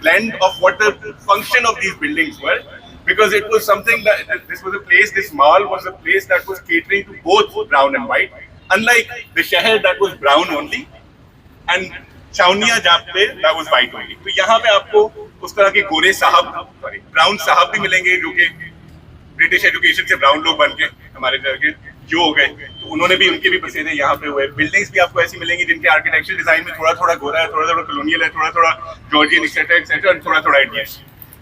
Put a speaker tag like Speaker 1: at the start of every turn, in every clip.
Speaker 1: blend of what the function of these buildings were, because it was something that this mall was a place that was catering to both brown and white, unlike the शहर that was brown only and चाउनिया जहाँ पे that was white only. तो यहाँ पे आपको उस तरह के गोरे साहब, सॉरी ब्राउन साहब भी मिलेंगे जो कि ब्रिटिश एजुकेशन से ब्राउन लोग बन के हमारे तरह के जो हो गए, तो उन्होंने भी, उनके भी पसीने यहाँ पे हुए. बिल्डिंग्स भी आपको ऐसी मिलेंगी जिनके आर्किटेक्चरल डिजाइन में थोड़ा थोड़ा गोरा है, थोड़ा थोड़ा कॉलोनियल है, थोड़ा थोड़ा जॉर्जियन एक्सेट्रा और थोड़ा थोड़ा इंडियन.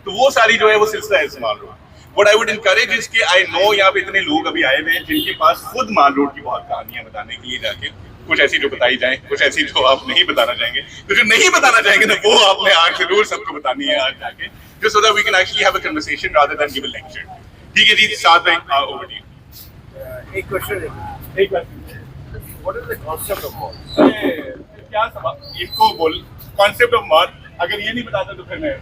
Speaker 1: तो वो सारी जो है वो सिलसिला है इस माल road. What I would encourage is कि I know यहाँ पे इतने लोग अभी आए हुए हैं जिनके पास खुद माल रोड की बहुत कहानियां बताने के लिए जाके, कुछ ऐसी जो बताई जाए, कुछ ऐसी जो आप नहीं बताना चाहेंगे, तो जो नहीं बताना चाहेंगे ना वो आपने आज जरूर सबको बतानी है आज जाके, just so that we can actually have a conversation rather than give a lecture. ठीक है जी, साथ में over to you.
Speaker 2: एक question What is the concept of mall?
Speaker 1: क्या सवाल इसको बोल concept of mall, अगर ये नहीं बताता तो फिर मैं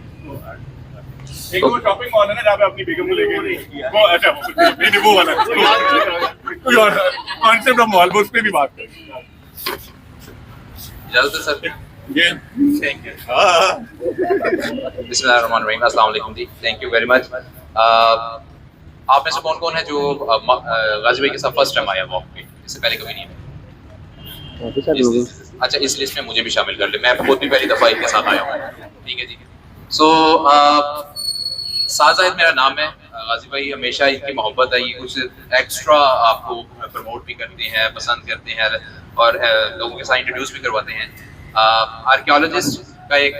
Speaker 1: एक वो शॉपिंग मॉल है ना जहाँ पे अपनी बेगम को लेके वो, अच्छा नहीं वो वाला कोई और कॉन्सेप्ट ऑफ मॉल, उस पे भी बात करेंगे.
Speaker 3: इजाजत है सर.
Speaker 1: ये थैंक यू.
Speaker 3: बिस्मिल्लाहिर्रहमानिर्रहीम. अस्सलाम वालेकुम जी. Thank you very much. आप में से कौन कौन है जो गाजी भाई के साथ फर्स्ट टाइम आया वॉक पे, इससे पहले कभी नहीं है? अच्छा, इस लिस्ट में मुझे भी शामिल कर ले, मैं खुद भी पहली दफ़ा इनके साथ आया हूँ. ठीक है जी. सो साजाहिद मेरा नाम है. गाजी भाई हमेशा इनकी मोहब्बत है, ये कुछ एक्स्ट्रा आपको प्रमोट भी करते हैं, पसंद करते हैं और लोगों के साथ इंट्रोड्यूस भी करवाते हैं. आर्कियोलॉजिस्ट का एक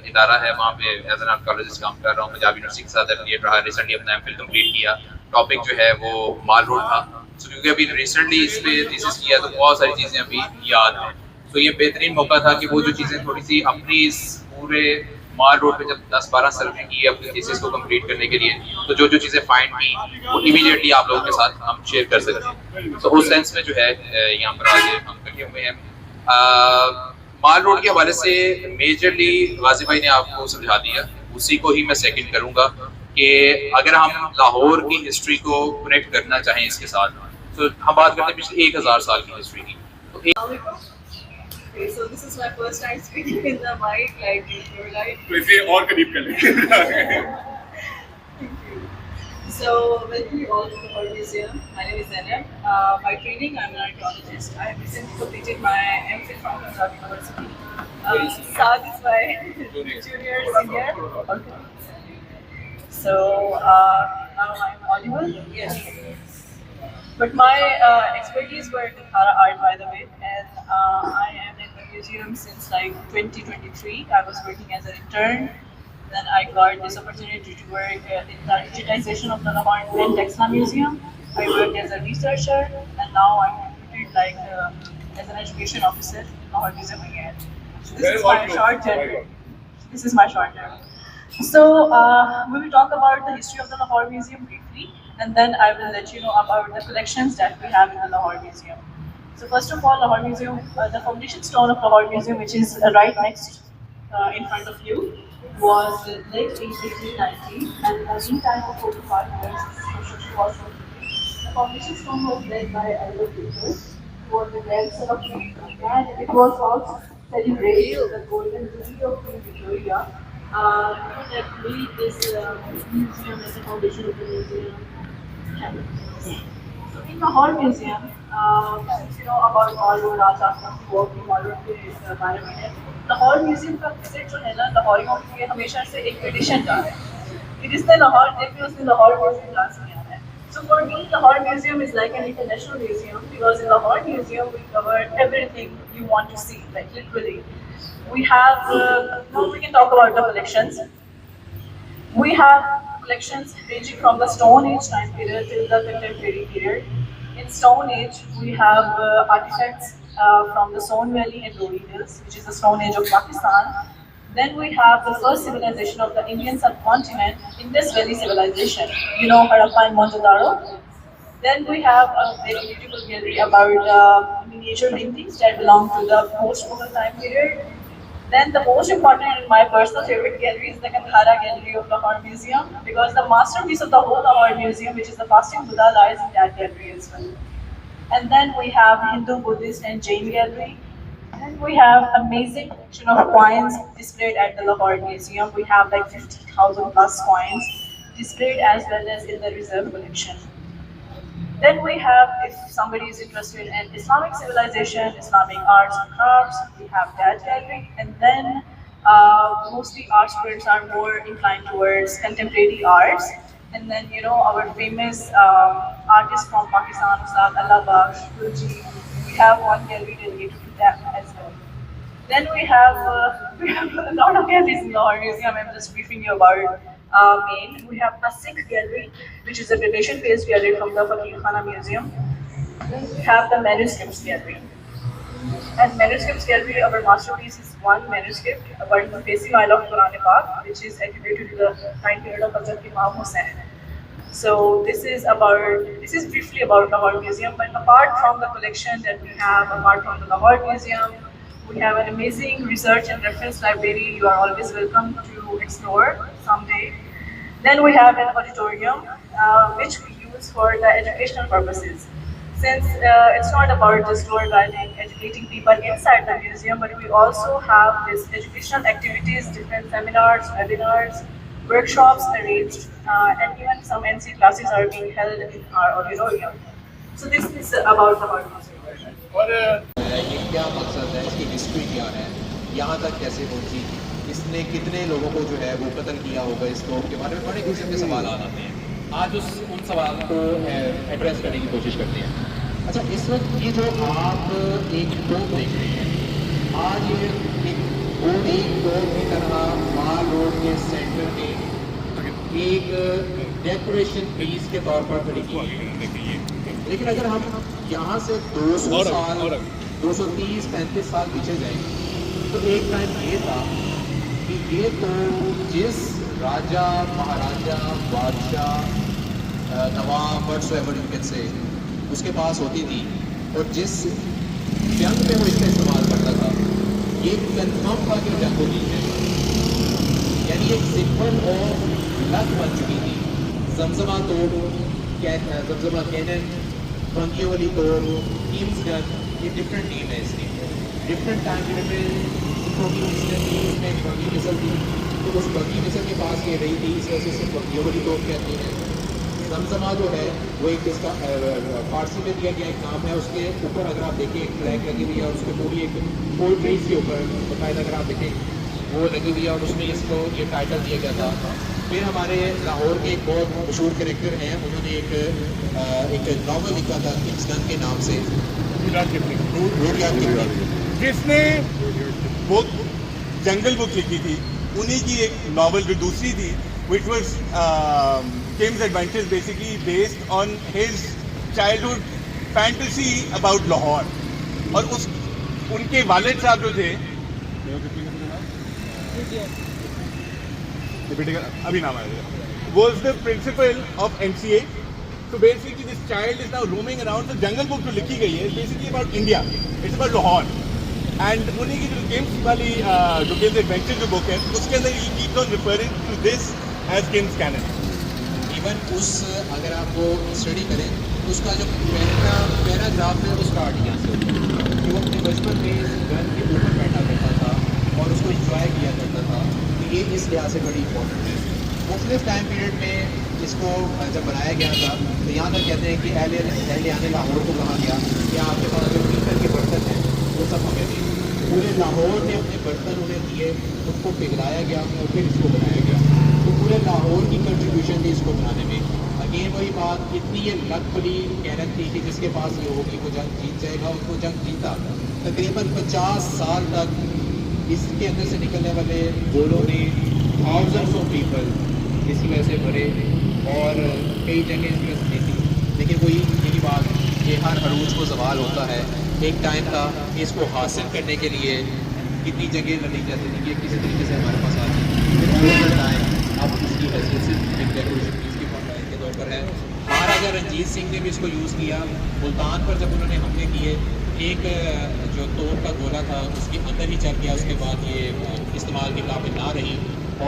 Speaker 3: इदारा है, वहाँ पे एज एन आर्कियोलॉजिस्ट काम कर रहा हूँ. पंजाब यूनिवर्सिटी के साथ एफिलिएट रहा. रिसेंटली अपना एमफिल कंप्लीट किया. टॉपिक जो है वो माल रोड था. सो क्योंकि अभी रिसेंटली इस पे थीसिस किया तो बहुत सारी चीज़ें अभी याद हैं. तो ये बेहतरीन मौका था कि वो जो चीज़ें थोड़ी सी अपनी इस पूरे माल रोड पे जब 10-12 साल में की अपनी थीसिस को कंप्लीट करने के लिए, तो जो जो चीज़ें फाइंड की वो इमीडिएटली आप लोगों के साथ हम शेयर कर सकते हैं. तो उस सेंस में जो है यहाँ पर आज हम इकट्ठे हुए हैं. माल रोड के हवाले से मेजरली गाजी भाई ने आपको समझा दिया, उसी को ही मैं सेकंड करूँगा कि अगर हम लाहौर की हिस्ट्री को कनेक्ट करना चाहें इसके साथ, तो हम बात करते हैं पिछले 1000 साल की हिस्ट्री की.
Speaker 4: Okay, so this is my first time speaking in the mic, like before, like.
Speaker 1: तो इसे और करीब कर लेंगे.
Speaker 4: Thank you. So, welcome you all to the Hall Museum. My name is Zainab. By training, I'm an archaeologist. I have recently completed my MPhil from Punjab University. Saad is my junior senior. Okay. So, now I'm audible. Yes. But my expertise were in Khara art, by the way, and I am in the museum since like 2023. I was working as an intern. Then I got this opportunity to work in the digitization of the Lahore Grand Textile Museum. I worked as a researcher, and now I'm recruited like as an education officer in Lahore Museum again. So this is my short journey. This is my short journey. So we will talk about the history of the Lahore Museum briefly, and then I will let you know about the collections that we have in the Lahore Museum. So first of all, Lahore Museum, the foundation stone of Lahore Museum, which is right next in front of you, was laid in 1890, and in time of 45 years, construction was completed. The foundation stone was laid by Albert Peter, who was the grandson of Queen Victoria, and it was also celebrated the golden jubilee of Queen Victoria. That made this museum as a foundation of the museum. So in the Lahore Museum, since you know about all your Rajas who work in Lahore के बारे में है, Lahore Museum का visit जो है ना लाहौरियों के लिए हमेशा से एक tradition रहा है. कि जिसने लाहौर देखे उसने Lahore Museum लाजमी आना है. So for me, Lahore Museum is like an international museum because in Lahore Museum we cover everything you want to see, like literally. We have, we can talk about the collections. We have collections ranging from the Stone Age time period till the contemporary period. In Stone Age, we have artifacts from the Soan Valley and Rohini Hills, which is the Stone Age of Pakistan. Then we have the first civilization of the Indian subcontinent, Indus Valley civilization. You know Harappa and Mohenjo-daro. Then we have a very beautiful gallery about miniature paintings that belong to the post-Mughal time period. Then the most important and my personal favorite gallery is the Gandhara Gallery of Lahore Museum, because the masterpiece of the whole Lahore Museum, which is the Fasting Buddha, lies in that gallery as well. And then we have Hindu, Buddhist and Jain gallery. Then we have amazing collection of coins displayed at the Lahore Museum. We have like 50,000 plus coins displayed as well as in the reserve collection. Then we have, if somebody is interested in Islamic civilization, Islamic arts and crafts, we have that gallery. And then mostly art students are more inclined towards contemporary arts. And then, you know, our famous artists from Pakistan, Ustad Allah Bakhsh, Gulji, we have one gallery dedicated to that as well. Then we have a lot of galleries in the Lahore Museum. I'm just briefing you about main. We have a Sikh gallery, which is a Tibetan-based gallery from the Fakir Khana Museum. Then we have the manuscripts gallery. And manuscripts gallery, our masterpiece is one manuscript about the Fesi Mile of Quran Pak, which is attributed to the time period of Hazrat Imam Hussain. So this is briefly about Lahore Museum. But apart from the collection that we have, apart from the Lahore Museum, we have an amazing research and reference library. You are always welcome to explore someday. Then we have an auditorium, which we use for the educational purposes. Since it's not about just tour guiding, educating people inside the museum, but we also have this educational activities, different seminars, webinars, workshops arranged, and even some NC classes are being held in our auditorium. So this is about the Lahore Museum.
Speaker 5: ये क्या मकसद है, इसकी history क्या है, यहाँ तक कैसे पहुँची, इसने कितने लोगों को जो है वो कत्ल किया होगा, इस तोप के बारे में बड़े किस्म के सवाल आते हैं। आज उन सवालों को एड्रेस करने की कोशिश करते हैं। अच्छा, इस वक्त ये जो आप एक तोप देख रहे हैं, आज ये एक तोप की तरह माल रोड के सेंटर में एक डेकोरेशन पीस के तौर पर खड़ी की है। लेकिन अगर हम यहाँ से 200 साल 230-35 साल पीछे जाएंगे तो एक टाइम ये था कि ये तो जिस राजा, महाराजा, बादशाह, नवाब, व्हाटसोएवर यू कैन से, उसके पास होती थी और जिस जंग में वो इसका इस्तेमाल करता था, ये कन्फर्म था कि जंग होती है, यानी एक सिंपल और लत बन चुकी थी। जमजमा तोड़, जमजमा कैनन, बंगियों वाली तोड़, टीम्स गन, ये डिफरेंट टीम है इसकी। डिफरेंट टाइम पीरियड में इसमें एक बंगी मिसल थी, तो उस बंगी मिसल के पास ये रही थी, इस वजह से बंगियों वाली तोड़ कहते हैं। जमजमा जो है वो एक इसका फारसी में दिया गया एक नाम है, उसके ऊपर अगर आप देखें एक फ्लैग लगी हुई है और उसके पूरी एक पोल्ट्रीज के ऊपर बाकायदा अगर आप देखें वो लगी हुई है और उसमें इसको ये टाइटल दिया गया था। फिर हमारे लाहौर के एक बहुत मशहूर कैरेक्टर हैं, उन्होंने एक नावल लिखा था किंग्स गन के नाम से,
Speaker 1: जिसने बुक जंगल बुक लिखी थी, उन्हीं की एक नावल जो दूसरी थी, which was Kim's Adventures, basically based on his childhood fantasy about Lahore. और उनके वालिद साहब जो थे, अभी नाम आया, was the principal of NCA. So basically this child is now roaming around. The Jungle Book जो लिखी गई है, basically about India. It's about Lahore. And उन्हीं की जो Kim's वाली जो Kim's Adventures जो book है, उसके अंदर he keeps on referring to this as Kim's Canon.
Speaker 5: Even उस अगर आप वो स्टडी करें तो उसका जो पैराग्राफ है वो स्टार्ट यहाँ से कि वो अपने बचपन में इस गन के ऊपर बैठा करता था और उसको इंजॉय किया करता था, तो ये इस लिहाज से बड़ी इंपॉर्टेंट है। मुख्तलिफ टाइम पीरियड में इसको जब बनाया गया था तो यहाँ तक कहते हैं कि अहले आने लाहौर को कहा गया कि आपके पास जो पीतल के बर्तन हैं वो सब हमें दिए। पूरे लाहौर ने अपने बर्तन उन्हें दिए, उनको पिघलाया गया और फिर इसको बनाया गया। तो पूरे लाहौर की कंट्रीब्यूशन थी इसको बनाने में। अगेन वही बात, इतनी ये लक बड़ी कहरत थी कि जिसके पास ये होगी वो जंग जीत जाएगा, उसको जंग जीता। तकरीबन 50 साल तक इसके अंदर से निकलने वाले गोलों ने थाउजेंड्स ऑफ पीपल इसी वजह से भरे और कई जगह इस वजह से जीती। लेकिन वही यही बात, ये हर अरूज को सवाल होता है। एक टाइम था कि इसको हासिल करने के लिए कितनी जगह लड़ी जाती थी कि किसी तरीके से हमारे पास आती अब इसकी हैसियत सिर्फ एक डेकोरेशन पीस की फॉर्म के तौर पर है। महाराजा रंजीत सिंह ने भी इसको यूज़ किया। मुल्तान पर जब उन्होंने हमले किए, एक जो तोप का गोला था उसके अंदर ही चल गया, उसके बाद ये इस्तेमाल के काबिल ना रही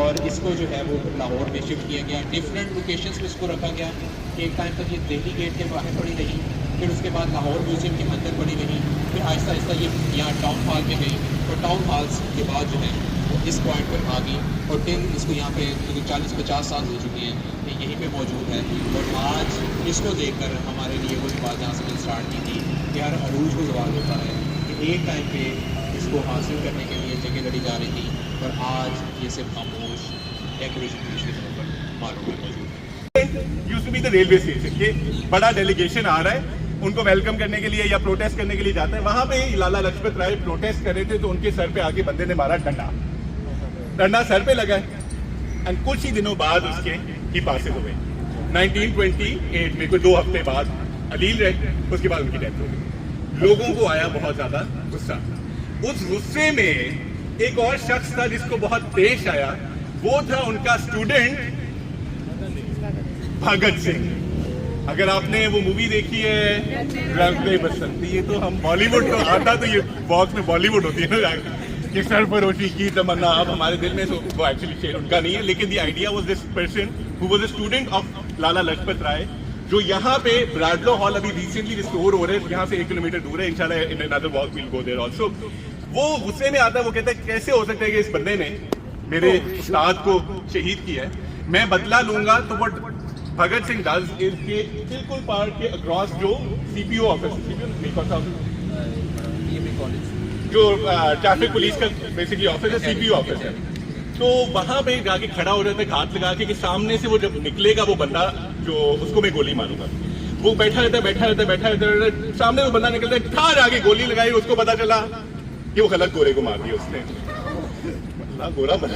Speaker 5: और इसको जो है वो लाहौर में शिफ्ट किया गया। डिफरेंट लोकेशंस पे इसको रखा गया। एक टाइम तक ये दिल्ली गेट के बाहर पड़ी रही, फिर उसके बाद लाहौर म्यूज़ियम के अंदर पड़ी रही, फिर आहिस्ता आहिस्ता ये यहाँ टाउन हॉल में गई और टाउन हॉल्स के बाद जो है वो इस पॉइंट पर आ गई और टिन इसको यहाँ पे 40-50 साल हो चुकी हैं ये यहीं पे मौजूद है। और आज इसको देखकर हमारे लिए वही बात जहाँ से मैंने स्टार्ट की थी कि हर अरूज को सवाल होता है कि एक टाइम पे इसको हासिल करने के लिए जगह लड़ी जा रही थी और आज ये सिर्फ खामोश डेकोरेशन फिनिश के तौर पर मार्केट में मौजूद है।
Speaker 1: Used to be the railway station, ये बड़ा डेलीगेशन आ रहा है, उनको वेलकम करने के लिए या प्रोटेस्ट करने के लिए जाते हैं। वहां पे लाला लजपत राय प्रोटेस्ट कर रहे थे तो उनके सर पे आके बंदे ने मारा डंडा सर पे लगा एंड कुछ ही दिनों बाद उसके ही पासिंग हो गई 1928 में, कोई 2 हफ्ते बाद अलील रहे, उसके बाद उनकी डेथ हो गई। लोगों को आया बहुत ज्यादा गुस्सा। उस गुस्से में एक और शख्स था जिसको बहुत पेश आया, वो था उनका स्टूडेंट भगत सिंह। अगर आपने वो मूवी देखी है रंग दे बसंती, ये तो हम बॉलीवुड तो आता तो ये बॉक्स में बॉलीवुड होती है ना, कि सरफरोशी की तमन्ना अब हमारे दिल में, वो एक्चुअली शेर उनका नहीं है, लेकिन the idea was this person who was a student of Lala Lajpat Rai, जो यहाँ पे ब्रैडलो हॉल अभी रिसेंटली रिस्टोर हो रहे हैं, यहाँ से 1 किलोमीटर दूर है, इंशाल्लाह in another walk will go there also. वो गुस्से में आता है, वो कहता है कैसे हो सकता है कि इस बंदे ने मेरे उस्ताद को शहीद किया है, मैं बदला लूंगा। तो वो भगत सिंह डज इसके बिल्कुल पार्क के अक्रॉस जो सीपीओ ऑफिस, जो ट्रैफिक पुलिस का बेसिकली ऑफिस है, सीपीओ ऑफिस है, तो वहां पे जाके खड़ा हो जाता है हाथ लगा के कि सामने से वो जब निकलेगा वो बंदा जो उसको मैं गोली मारूंगा। वो बैठा रहता है, सामने वो बंदा निकलता है, ठार आगे गोली लगाई, उसको पता चला कि वो गलत गोरे को मार दिया उसने। गोरा मर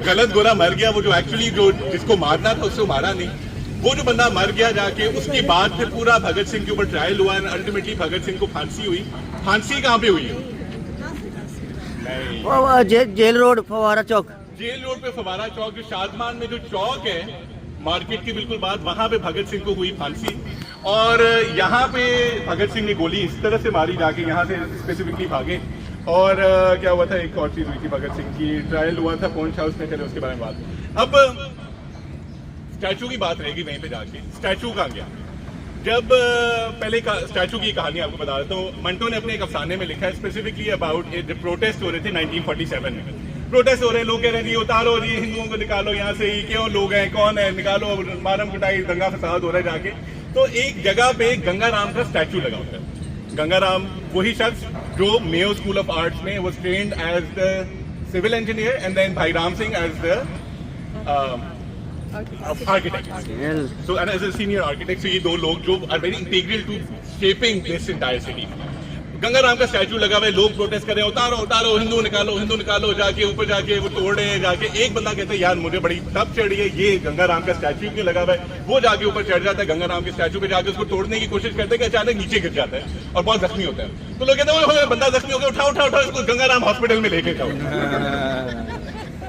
Speaker 1: गलत गोरा मर गया, वो जो एक्चुअली जो जिसको मारना था उसको मारा नहीं, वो जो बंदा मर गया जाके। उसके बाद फिर पूरा भगत सिंह के ऊपर ट्रायल हुआ, अल्टीमेटली भगत सिंह को फांसी हुई। फांसी कहाँ पे हुई?
Speaker 2: जेल रोड फवारा चौक,
Speaker 1: जेल रोड पे फवारा चौक, जो शादमान में जो चौक है मार्केट के बिल्कुल बाद, वहां पे भगत सिंह को हुई फांसी। और यहाँ पे भगत सिंह ने गोली इस तरह से मारी जाके, यहाँ से स्पेसिफिकली भागे। और क्या हुआ था, एक और चीज हुई थी भगत सिंह की, ट्रायल हुआ था पॉन्च हाउस में, चले उसके बारे में बात। अब स्टैचू की बात रहेगी वहीं पे जाके, स्टैचू कहाँ गया? जब पहले स्टैचू की कहानी आपको बता देता हूँ, मंटो ने अपने एक अफसाने में लिखा है स्पेसिफिकली अबाउट प्रोटेस्ट हो रहे थे 1947 में। प्रोटेस्ट हो रहे हैं, लोग कह रहे हैं जी उतारो जी हिंदुओं को निकालो यहाँ से, ये क्यों लोग हैं, कौन है, निकालो, मारम कुटाई, दंगा फसाद हो रहा है जाके। तो एक जगह पे गंगाराम का स्टैचू लगा होता है। गंगाराम वही शख्स जो मेयो स्कूल ऑफ आर्ट्स में was trained as the civil engineer and then Bhai Ram Singh as the architect. So and as a senior architect, so ये दो लोग जो are very integral to shaping this entire city. Gangaram का स्टैचू लगा हुआ है, लोग प्रोटेस्ट कर रहे हैं, उतारो उतारो, हिंदू निकालो, जाके ऊपर जाके वो तोड़ रहे हैं जाके। एक बंदा कहता है यार मुझे बड़ी तप चढ़ रही है, ये गंगाराम का स्टैचू क्यों लगा हुआ है? वो जाके ऊपर चढ़ जाता है गंगाराम के स्टैचू पे, जाके उसको तोड़ने की कोशिश करते हैं कि अचानक नीचे गिर जाता है और बहुत जख्मी होता है। तो लोग कहते हैं बंदा जख्मी हो गया, उठाओ इसको गंगाराम हॉस्पिटल में लेके जाओ।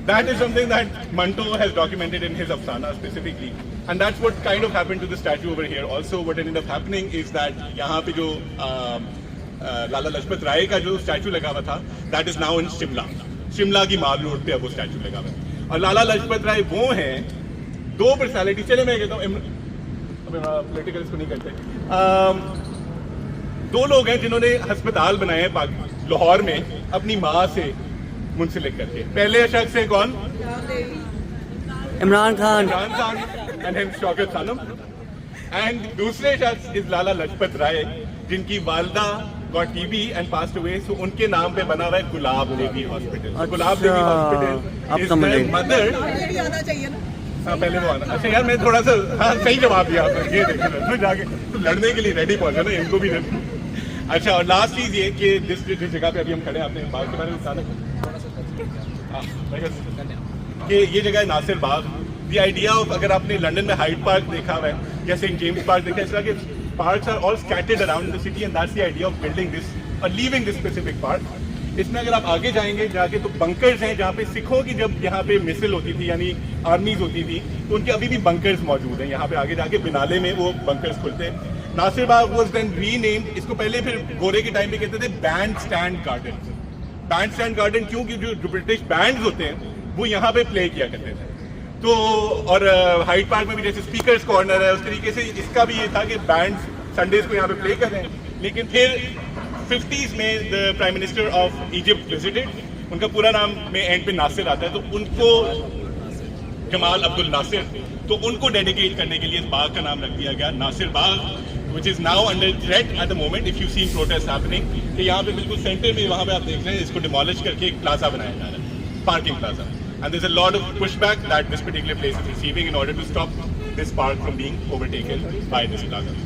Speaker 1: That is something that Manto has documented in his Afsana specifically, and that's what kind of happened to the statue over here. Also, what ended up happening is that यहाँ पे जो लाला लजपत राय का जो स्टैचू लगा हुआ था, that is now in Shimla की माल road पे अब वो स्टैचू लगा हुआ है। और लाला लजपत राय वो हैं, दो पर्सनैलिटी, चले मैं कहता हूँ पोलिटिकल इसको नहीं करते, दो लोग हैं जिन्होंने अस्पताल बनाए हैं लाहौर में अपनी माँ से मुंसलिक करके। पहले शख्स है कौन?
Speaker 2: Imran Khan
Speaker 1: and him Shaukat Khanum. And दूसरे शख्स इज लाला लजपत राय, जिनकी वालदा got TB and passed away, so उनके नाम पे बना हुआ है Gulab Devi hospital. Gulab Devi hospital is their mother. हाँ पहले वो आना। अच्छा यार मैं थोड़ा सा सही जवाब दिया आपने, ये देखिए जाके तो लड़ने के लिए रेडी पहुंचा ना, इनको भी अच्छा। और लास्ट चीज ये कि जिस जगह पे अभी हम खड़े हैं, आपने बाग के बारे में बताना कि ये जगह है नासिर बाग। द आइडिया ऑफ, अगर आपने लंदन में हाइड पार्क देखा हुआ है या सेंट जेम्स पार्क देखा है, इस तरह के parks are all scattered around the city and that's the idea of building this और लीविंग दिस स्पेसिफिक पार्क। इसमें अगर आप आगे जाएंगे जाके तो बंकर्स हैं, जहाँ पे सिखों की जब यहाँ पे मिसल होती थी यानी आर्मीज होती थी, तो उनके अभी भी बंकर्स मौजूद हैं। यहाँ पे आगे जाके बिनाले में वो बंकर्स खुलते हैं। नासिर बाग वाज देन रीनेम्ड, इसको पहले फिर गोरे के टाइम पे कहते थे band stand garden. Band stand garden क्यों? कि जो ब्रिटिश बैंड्स होते हैं वो यहाँ पे प्ले किया करते थे। तो और हाइड पार्क में भी जैसे स्पीकर्स कॉर्नर है, उस तरीके से इसका भी ये था कि बैंड्स संडेज को यहाँ पे प्ले कर रहे हैं। लेकिन फिर 50s में the prime minister of Egypt visited, उनका पूरा नाम में एंड पे नासिर आता है, तो उनको जमाल अब्दुल नासिर, तो उनको डेडिकेट करने के लिए इस बाग का नाम रख दिया गया नासिर बाग, which is now under threat at the moment if you seen protests happening, कि यहाँ पे बिल्कुल सेंटर में वहाँ पे आप देख रहे हैं इसको डिमोलिश करके एक प्लाजा बनाया जा रहा है, parking plaza, and there's a lot of pushback that this particular place is receiving in order to stop this park from being overtaken by this plaza.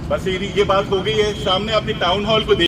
Speaker 1: बस ये बात हो गई है। सामने आपने टाउन हॉल को